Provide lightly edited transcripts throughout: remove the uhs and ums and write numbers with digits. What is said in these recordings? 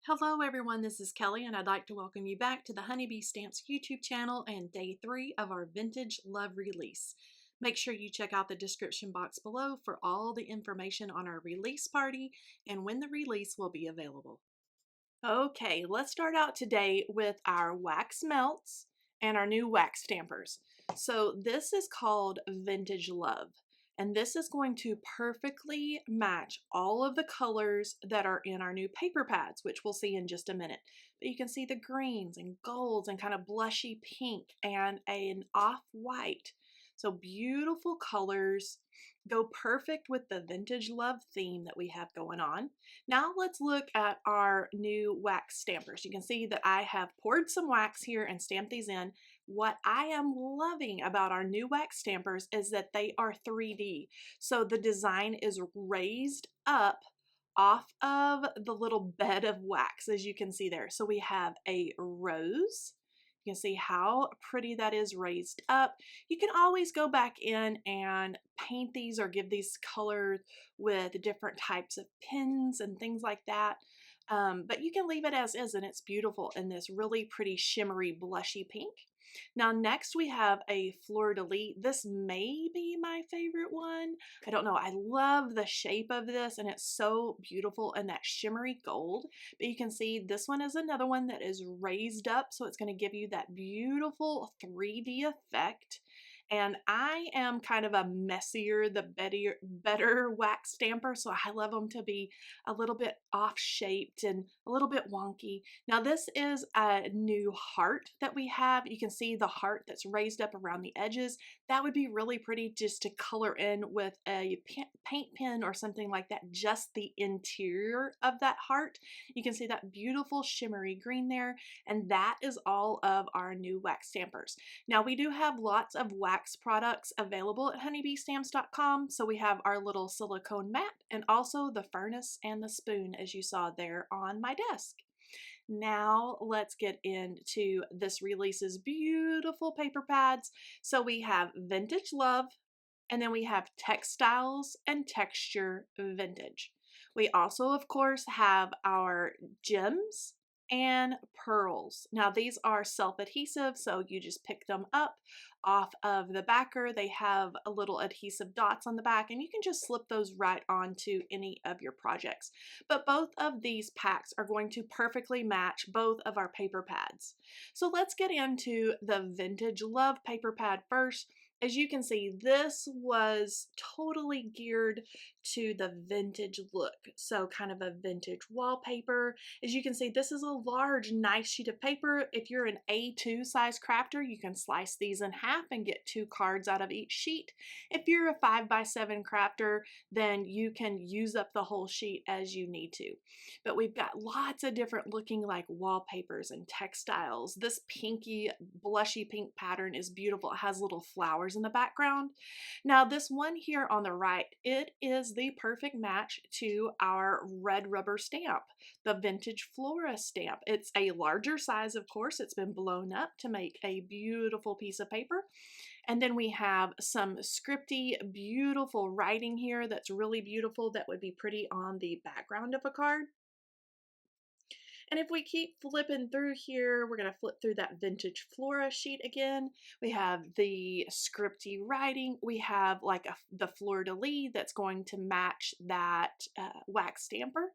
Hello everyone, this is Kelly and I'd like to welcome you back to the Honeybee Stamps YouTube channel and day 3 of our Vintage Love release. Make sure you check out the description box below for all the information on our release party and when the release will be available. Okay, let's start out today with our wax melts and our new wax stampers. So this is called Vintage Love. And this is going to perfectly match all of the colors that are in our new paper pads, which we'll see in just a minute. But you can see the greens and golds and kind of blushy pink and an off-white. So beautiful colors, go perfect with the Vintage Love theme that we have going on. Now let's look at our new wax stampers. You can see that I have poured some wax here and stamped these in. What I am loving about our new wax stampers is that they are 3D. So the design is raised up off of the little bed of wax, as you can see there. So we have a rose. You can see how pretty that is raised up. You can always go back in and paint these or give these colors with different types of pins and things like that. But you can leave it as is and it's beautiful in this really pretty shimmery blushy pink. Now next we have a fleur-de-lis. This may be my favorite one. I don't know. I love the shape of this and it's so beautiful in that shimmery gold. But you can see this one is another one that is raised up, so it's going to give you that beautiful 3D effect. And I am kind of a messier, the better wax stamper, so I love them to be a little bit off-shaped and a little bit wonky. Now this is a new heart that we have. You can see the heart that's raised up around the edges. That would be really pretty just to color in with a paint pen or something like that, just the interior of that heart. You can see that beautiful shimmery green there, and that is all of our new wax stampers. Now we do have lots of wax products available at honeybeestamps.com. So we have our little silicone mat and also the furnace and the spoon, as you saw there on my desk. Now let's get into this release's beautiful paper pads. So we have Vintage Love, and then we have Textiles and Texture Vintage. We also, of course, have our gems and pearls. Now these are self-adhesive, so you just pick them up off of the backer. They have a little adhesive dots on the back and you can just slip those right onto any of your projects. But both of these packs are going to perfectly match both of our paper pads. So let's get into the Vintage Love paper pad first. As you can see, this was totally geared to the vintage look. So kind of a vintage wallpaper. As you can see, this is a large, nice sheet of paper. If you're an A2 size crafter, you can slice these in half and get 2 cards out of each sheet. If you're a 5x7 crafter, then you can use up the whole sheet as you need to. But we've got lots of different looking like wallpapers and textiles. This pinky, blushy pink pattern is beautiful. It has little flowers in the background. Now this one here on the right, it is the perfect match to our red rubber stamp, the Vintage Flora stamp. It's a larger size, of course. It's been blown up to make a beautiful piece of paper. And then we have some scripty, beautiful writing here that's really beautiful that would be pretty on the background of a card. And if we keep flipping through here, we're going to flip through that Vintage Flora sheet again. We have the scripty writing. We have like the fleur-de-lis that's going to match that wax stamper.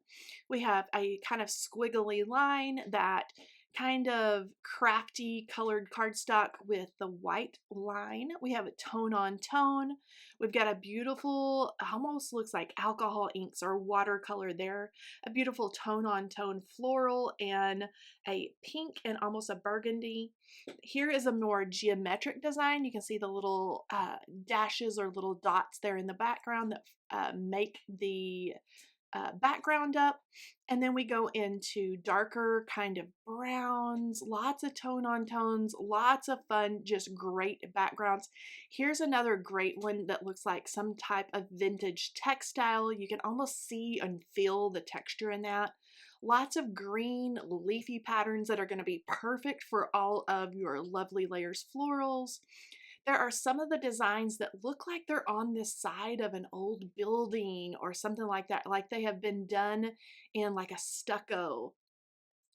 We have a kind of squiggly line, that kind of crafty colored cardstock with the white line. We have a tone on tone. We've got a beautiful, almost looks like alcohol inks or watercolor there, a beautiful tone on tone floral and a pink and almost a burgundy. Here is a more geometric design. You can see the little dashes or little dots there in the background that make the background up. And then we go into darker kind of browns, lots of tone on tones, lots of fun, just great backgrounds. Here's another great one that looks like some type of vintage textile. You can almost see and feel the texture in that. Lots of green leafy patterns that are going to be perfect for all of your lovely layers florals. There are some of the designs that look like they're on this side of an old building or something like that, like they have been done in like a stucco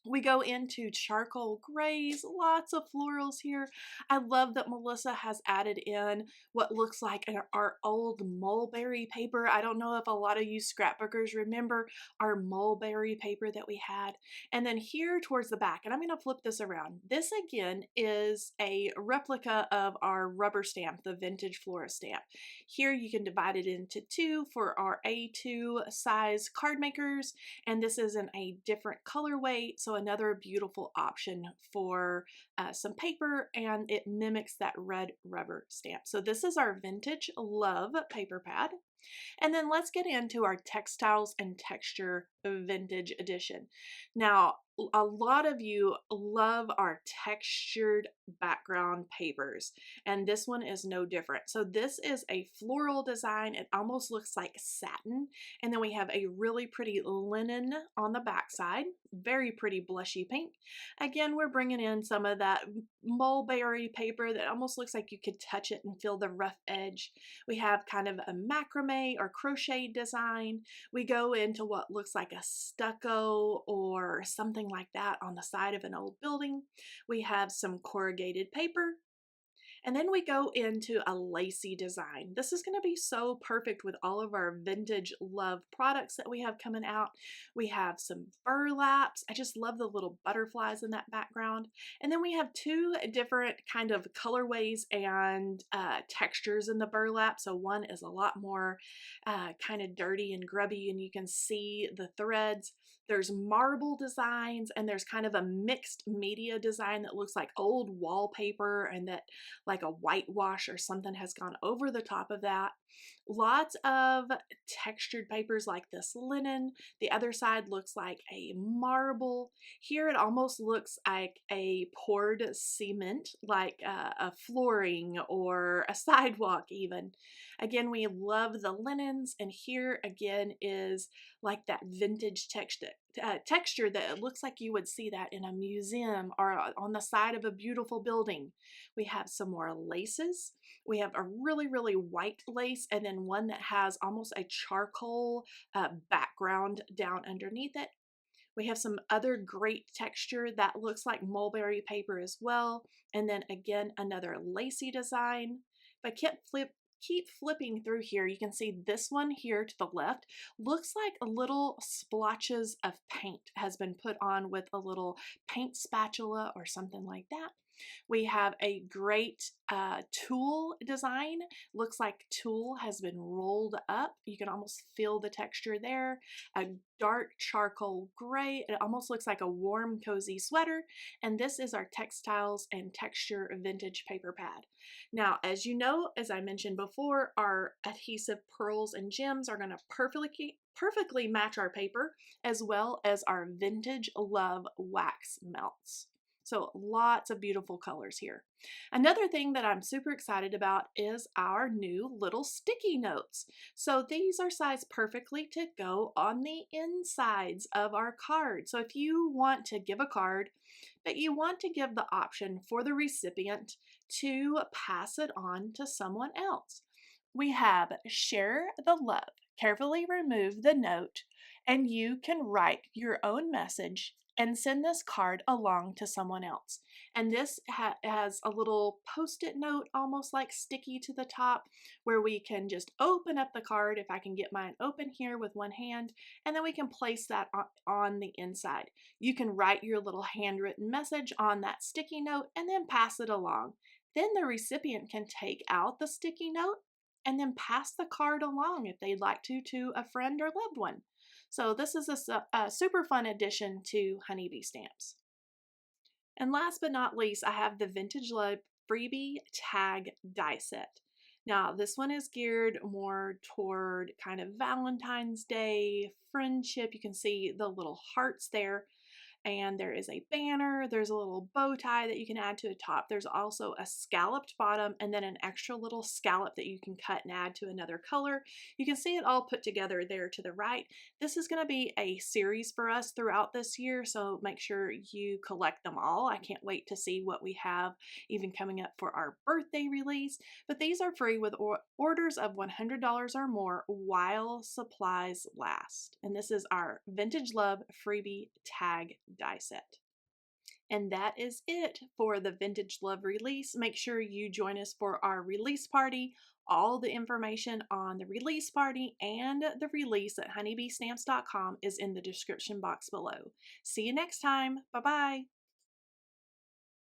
We go into charcoal grays, lots of florals here. I love that Melissa has added in what looks like our old mulberry paper. I don't know if a lot of you scrapbookers remember our mulberry paper that we had. And then here towards the back, and I'm going to flip this around. This again is a replica of our rubber stamp, the vintage flora stamp. Here you can divide it into two for our A2 size card makers, and this is in a different colorway, so another beautiful option for some paper, and it mimics that red rubber stamp. So this is our Vintage Love paper pad. And then let's get into our Textiles and Texture Vintage Edition. Now, a lot of you love our textured background papers, and this one is no different. So this is a floral design. It almost looks like satin, and then we have a really pretty linen on the back side, very pretty blushy pink. Again, we're bringing in some of that mulberry paper that almost looks like you could touch it and feel the rough edge. We have kind of a macrame or crochet design. We go into what looks like a stucco or something like that on the side of an old building. We have some corrugated paper. And then we go into a lacy design. This is going to be so perfect with all of our Vintage Love products that we have coming out. We have some burlaps. I just love the little butterflies in that background. And then we have two different kind of colorways and textures in the burlap. So one is a lot more kind of dirty and grubby, and you can see the threads. There's marble designs, and there's kind of a mixed media design that looks like old wallpaper, and that like a whitewash or something has gone over the top of that. Lots of textured papers like this linen. The other side looks like a marble. Here it almost looks like a poured cement, like a flooring or a sidewalk even. Again, we love the linens, and here again is like that vintage texture that it looks like you would see that in a museum or on the side of a beautiful building. We have some more laces. We have a really, really white lace, and then one that has almost a charcoal background down underneath it. We have some other great texture that looks like mulberry paper as well. And then again, another lacy design. If I keep flipping through here, you can see this one here to the left looks like a little splotches of paint has been put on with a little paint spatula or something like that. We have a great tulle design. Looks like tulle has been rolled up. You can almost feel the texture there. A dark charcoal gray. It almost looks like a warm, cozy sweater. And this is our Textiles and Texture Vintage paper pad. Now, as you know, as I mentioned before, our adhesive pearls and gems are going to perfectly match our paper, as well as our Vintage Love wax melts. So lots of beautiful colors here. Another thing that I'm super excited about is our new little sticky notes. So these are sized perfectly to go on the insides of our card. So if you want to give a card, but you want to give the option for the recipient to pass it on to someone else, we have Share the Love. Carefully remove the note, and you can write your own message and send this card along to someone else. And this has a little post-it note, almost like sticky to the top, where we can just open up the card, if I can get mine open here with one hand, and then we can place that on the inside. You can write your little handwritten message on that sticky note and then pass it along. Then the recipient can take out the sticky note and then pass the card along if they'd like to a friend or loved one. So this is a super fun addition to Honeybee Stamps. And last but not least, I have the Vintage Love Freebie Tag Die Set. Now, this one is geared more toward kind of Valentine's Day, friendship. You can see the little hearts there. And there is a banner, there's a little bow tie that you can add to the top. There's also a scalloped bottom and then an extra little scallop that you can cut and add to another color. You can see it all put together there to the right. This is going to be a series for us throughout this year, so make sure you collect them all. I can't wait to see what we have even coming up for our birthday release. But these are free with orders of $100 or more while supplies last. And this is our Vintage Love Freebie Tag die set. And that is it for the Vintage Love release. Make sure you join us for our release party. All the information on the release party and the release at honeybeestamps.com is in the description box below. See you next time. Bye-bye.